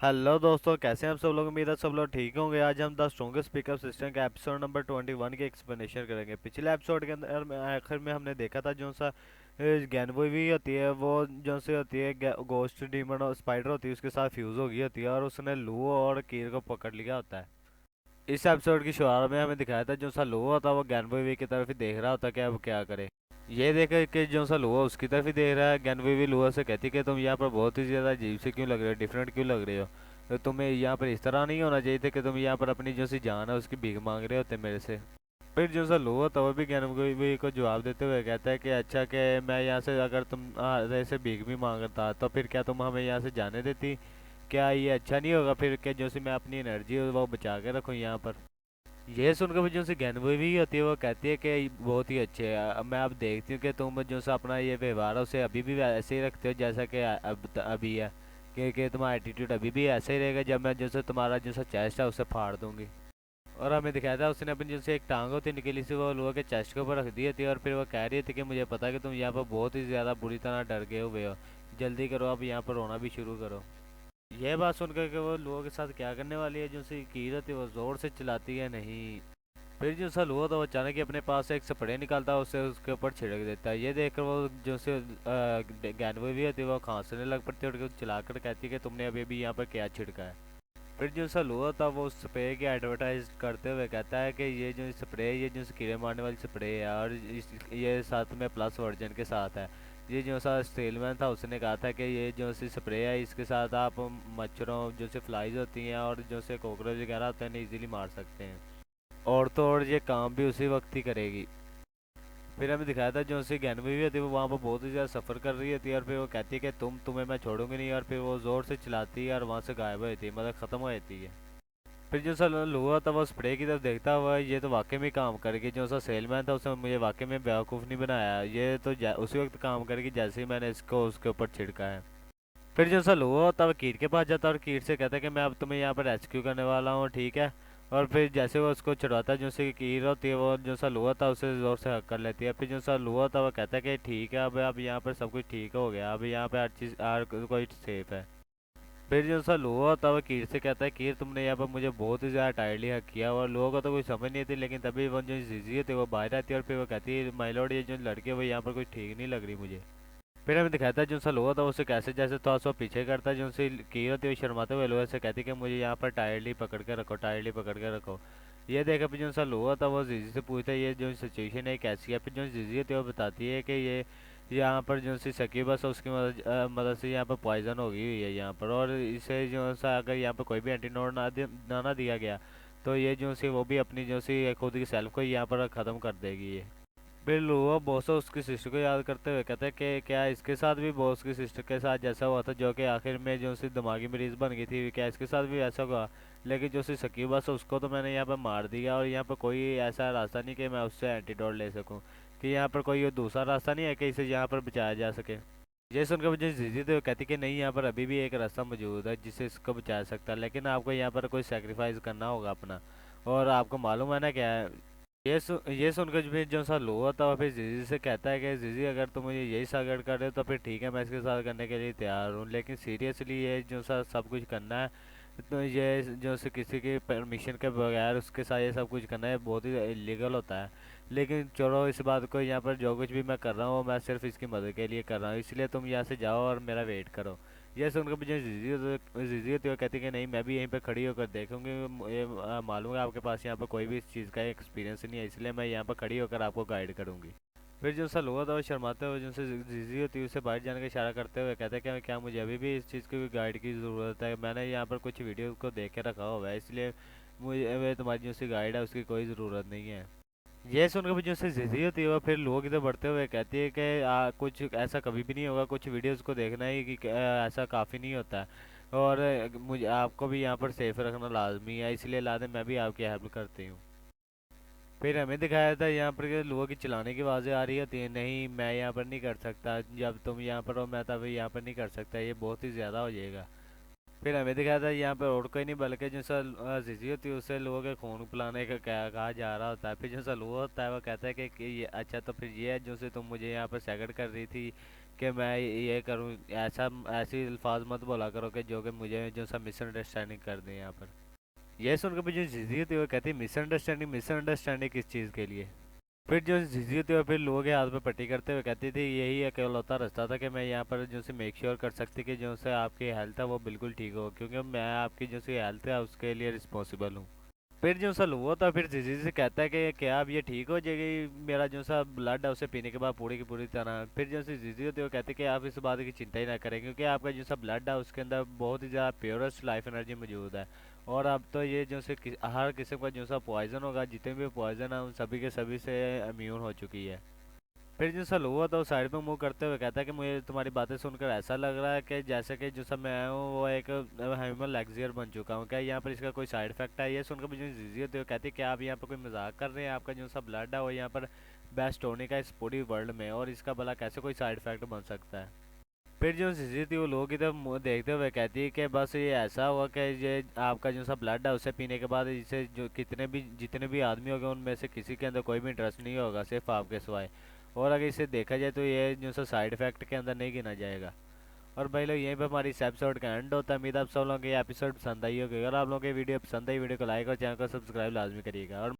Hello दोस्तों, कैसे हैं आप सब लोग। उम्मीद है सब लोग ठीक होंगे। आज हम द स्ट्रॉन्गेस्ट पिकअप सिस्टम के एपिसोड नंबर 21 की एक्सप्लेनेशन करेंगे। पिछले एपिसोड के अंदर आखिर में हमने देखा था जो सा गैनवी होती है वो जो सी होती है गोस्ट डीमन और स्पाइडर होती है उसके साथ फ्यूज हो गई होती है और उसने लू और कीर को पकड़ लिया होता है। इस एपिसोड की शुरुआत में हमें दिखाया था जो सा लू होता है वो गैनवी की तरफ ही देख रहा होता है कि अब क्या करे। ये देखे कि जो सा लुआ उसकी तरफ ही देख रहा है। गैनवी भी लुआ से कहती कि तुम यहाँ पर बहुत ही ज़्यादा अजीब से क्यों लग रहे हो, डिफरेंट क्यों लग रहे हो। तो तुम्हें यहाँ पर इस तरह नहीं होना चाहिए था कि तुम यहाँ पर अपनी जो सी जान है उसकी भीख मांग रहे होते मेरे से। फिर जो सा लुआ था वो भी गैनवी को जवाब देते हुए कहता है कि अच्छा कि मैं यहाँ से अगर तुम ऐसे भीख भी मांगता तो फिर क्या तुम हमें यहाँ से जाने देती। क्या ये अच्छा नहीं होगा फिर कि जो सी मैं अपनी एनर्जी वो बचा के रखूँ यहाँ पर। ये सुनकर मुझे उनसे ज्ञान भी होती है। वो कहती है कि बहुत ही अच्छे है। अब मैं अब देखती हूँ कि तुम जो सा अपना ये व्यवहार है उसे अभी भी ऐसे ही रखते हो जैसा कि अभी है। कि तुम्हारा एटीट्यूड अभी भी ऐसा ही रहेगा जब मैं जो सा तुम्हारा जो सा चेस्ट है उसे फाड़ दूंगी। और हमें दिखाया था उसने अपनी जो से एक टांग होती निकली सी वो लोगों के चेस्ट के ऊपर रख दी थी और फिर वो कह रही थी कि मुझे पता है कि तुम यहाँ पर बहुत ही ज़्यादा बुरी तरह डर गए हुए हो। जल्दी करो, अब यहाँ पर रोना भी शुरू करो। यह बात सुनकर के वो लोगों के साथ क्या करने वाली है जो सी कीरत है वो जोर से चिल्लाती है नहीं। फिर जो सल हुआ तो वो अचानक ही अपने पास से एक स्प्रे निकालता है, उसे उसके ऊपर छिड़क देता है। ये देखकर वो जो से गैनवे भी होती है वो खांसने लग पड़ती है और चिल्लाकर कहती है कि तुमने अभी भी यहाँ पर क्या छिड़का है। फिर जो सल हुआ था वो स्प्रे की एडवर्टाइज करते हुए कहता है कि ये जो स्प्रे है ये जो कीड़े मारने वाली स्प्रे है और ये साथ में प्लस वर्जन के साथ है। ये जो सा सेलमैन था उसने कहा था कि ये जो सी स्प्रे है इसके साथ आप मच्छरों जो से फ्लाइज होती हैं और जो से कॉकरोच वगैरह होते हैं इन्हें ईजिली मार सकते हैं। और तो और ये काम भी उसी वक्त ही करेगी। फिर हमें दिखाया था जो उसकी गैनवी भी होती है वो वहाँ पर बहुत ही ज़्यादा सफ़र कर रही होती है और फिर वो कहती है कि तुम्हें मैं छोड़ूंगी नहीं और फिर वो ज़ोर से चिल्लाती है और वहाँ से गायब हो जाती है, मतलब ख़त्म हो जाती है। फिर जो सा हुआ था वो स्प्रे की तरफ देखता हुआ ये तो वाकई में काम करेगी। जो सा सेलमैन था उसने मुझे वाकई में बेवकूफ़ नहीं बनाया, ये तो उसी वक्त काम करेगी जैसे ही मैंने इसको उसके ऊपर छिड़का है। फिर जो सा हुआ तब कीर के पास जाता है और कीर से कहता है कि मैं अब तुम्हें यहाँ पर रेस्क्यू करने वाला हूँ, ठीक है। और फिर जैसे वो उसको छुड़वाता है जो सी कीर होती है वो जो सा लुआ था उसे जोर से हक कर लेती है। फिर जो सा लुआ था वो कहता है कि ठीक है अब यहाँ पर सब कुछ ठीक हो गया, अब यहाँ पे हर चीज़ हर कोई सेफ है। फिर जो सा लुआ होता है वो कीर से कहता है कीर तुमने यहाँ पर मुझे बहुत ही ज़्यादा टायरली हक किया। और लोगों को तो कोई समझ नहीं थी लेकिन तभी वो जो जीजी थी वो बाहर आती है और फिर वो कहती है माय लॉर्ड ये जो लड़के वो यहाँ पर कोई ठीक नहीं लग रही मुझे। फिर हमें दिखाता है जो सा लोहा था उसे कैसे जैसे थोड़ा सा पीछे करता है जो उनसे की होती है शर्माते हुए लोहे से कहती है कि मुझे यहाँ पर टायरली पकड़ के रखो, टायरली पकड़ के रखो। ये देखा फिर जो सा लोहा था वो जीजी से पूछता है ये जो सिचुएशन है कैसी है। फिर जो जीजी होती है वो बताती है कि ये यहाँ पर जो सी सकीबस है उसकी मदद से यहाँ पर पॉइजन हो गई हुई है यहाँ पर। और इसे जो सा अगर यहाँ पर कोई भी एंटीडोट ना दिया गया तो ये जो सी वो भी अपनी जो सी खुद की सेल्फ को यहाँ पर ख़त्म कर देगी ये। फिर लुआ बॉस उसकी सिस्टर को याद करते हुए कहता है कि क्या इसके साथ भी बॉस की सिस्टर के साथ जैसा हुआ था जो कि आखिर में जो सी दिमागी मरीज बन गई थी, क्या इसके साथ भी ऐसा हुआ। लेकिन जो सी सकीबा से उसको तो मैंने यहाँ पर मार दिया और यहाँ पर कोई ऐसा रास्ता नहीं कि मैं उससे एंटीडोट ले सकूँ, कि यहाँ पर कोई दूसरा रास्ता नहीं है कि इसे यहाँ पर बचाया जा सके। ये सुनकर मुझे जीजी तो कहती कि नहीं यहाँ पर अभी भी एक रास्ता मौजूद है जिससे इसको बचा सकता है, लेकिन आपको यहाँ पर कोई सेक्रीफाइस करना होगा अपना। और आपको मालूम है ना क्या है। ये सुनकर फिर जो सा लो होता है फिर जीजी से कहता है कि जीजी अगर तुम मुझे यही सागर कर रहे हो तो फिर ठीक है मैं इसके साथ करने के लिए तैयार हूँ, लेकिन सीरियसली ये जो सा सब कुछ करना है तो ये जो से किसी की परमिशन के बगैर उसके साथ ये सब कुछ करना है बहुत ही इलीगल होता है। लेकिन चलो इस बात को यहाँ पर जो कुछ भी मैं कर रहा हूँ मैं सिर्फ इसकी मदद के लिए कर रहा हूँ, इसलिए तुम यहाँ से जाओ और मेरा वेट करो। ये सुनकर मुझे जीजी होती है कहती कि नहीं मैं भी यहीं पे खड़ी होकर देखूंगी। ये मालूम है आपके पास यहाँ पर कोई भी इस चीज़ का एक्सपीरियंस नहीं है इसलिए मैं यहाँ पर खड़ी होकर आपको गाइड करूंगी। फिर जो सा लोहा था वो शर्माते हुए जिनसे जीजी होती है उसे बाहर जाने का इशारा करते हुए कहते हैं कि क्या मुझे अभी भी इस चीज़ की गाइड की ज़रूरत है, मैंने यहाँ पर कुछ वीडियो को देख के रखा हुआ है इसलिए मुझे तुम्हारी जो सी गाइड है उसकी कोई ज़रूरत नहीं है। ये सुनकर मुझे उससे जिदी होती है वो फिर लोगों की तरफ बढ़ते हुए कहती है कि कुछ ऐसा कभी भी नहीं होगा, कुछ वीडियोस को देखना ही कि ऐसा काफ़ी नहीं होता है। और मुझे आपको भी यहाँ पर सेफ रखना लाजमी है इसलिए लादे मैं भी आपकी हेल्प करती हूँ। फिर हमें दिखाया था यहाँ पर कि लोगों की चिल्लाने की आवाज़ें आ रही होती है, नहीं मैं यहाँ पर नहीं कर सकता, जब तुम यहाँ पर हो मैं तब यहाँ पर नहीं कर सकता, ये बहुत ही ज़्यादा हो जाएगा। फिर हमें दिखाया था यहाँ पे और कोई नहीं बल्कि जो सा जिजी होती है उससे लोगों के खून पिलाने का क्या कहा जा रहा होता है। फिर जो सा लुआ होता है वो कहता है कि ये अच्छा तो फिर ये है जो से तुम मुझे यहाँ पर सैकड़ कर रही थी कि मैं ये करूँ, ऐसा ऐसी अल्फाज मत बोला करो कि जो कि मुझे जो सा मिसअंडरस्टैंडिंग कर दें यहाँ पर। ये सुनकर मुझे झिझी होती हुई कहती है मिसअंडरस्टैंडिंग, मिसअंडरस्टैंडिंग किस चीज़ के लिए। फिर जो झिझी होती हुई फिर लोगों के हाथ पे पट्टी करते हुए कहती थी यही अकेलौता रास्ता था कि मैं यहाँ पर जो से मेक श्योर कर सकती कि जो से आपकी हेल्थ है वो बिल्कुल ठीक हो, क्योंकि मैं आपकी जो सी हेल्थ है उसके लिए रिस्पॉन्सिबल हूँ। फिर जो सा हुआ था फिर जीजी से कहता है कि क्या अब ये ठीक हो जाएगी, मेरा जो सा ब्लड है उसे पीने के बाद पूरी की पूरी तरह। फिर जो सी जीजी होती है वो कहते हैं कि आप इस बात की चिंता ही ना करें, क्योंकि आपका जो सा ब्लड है उसके अंदर बहुत ही ज़्यादा प्योरेस्ट लाइफ एनर्जी मौजूद है। और अब तो ये जो से हर किस्म का जो सा पॉइजन होगा, जितने भी पॉइजन है उन सभी के सभी से इम्यून हो चुकी है। फिर जो सल हुआ तो साइड में मुंह करते हुए कहता है कि मुझे तुम्हारी बातें सुनकर ऐसा लग रहा है कि जैसे कि जो सब मैं हूँ वो एक ह्यूमन लेग्जियर बन चुका हूँ, क्या यहाँ पर इसका कोई साइड इफेक्ट है। ये सुनकर मुझे जिजी होती है कहती है कि आप यहाँ पर कोई मजाक कर रहे हैं, आपका जो सा ब्लड है वो यहाँ पर बेस्ट होने का इस पूरी वर्ल्ड में, और इसका भला कैसे कोई साइड इफेक्ट बन सकता है। फिर जो जिजी थी वो लोगों की तरफ मुँह देखते हुए कहती है कि बस ये ऐसा हुआ कि ये आपका जो सा ब्लड है उसे पीने के बाद इसे जो जितने भी आदमी होंगे उनमें से किसी के अंदर कोई भी इंटरेस्ट नहीं होगा सिर्फ आपके सिवाय। और अगर इसे देखा जाए तो ये जो सा साइड इफेक्ट के अंदर नहीं गिना जाएगा। और भाई लोग यहीं पे हमारी इस एपिसोड का एंड होता है। उम्मीद आप सब लोगों को ये एपिसोड पसंद आई होगी। अगर आप लोगों को ये वीडियो पसंद आई, वीडियो को लाइक और चैनल को सब्सक्राइब लाजमी करिएगा। और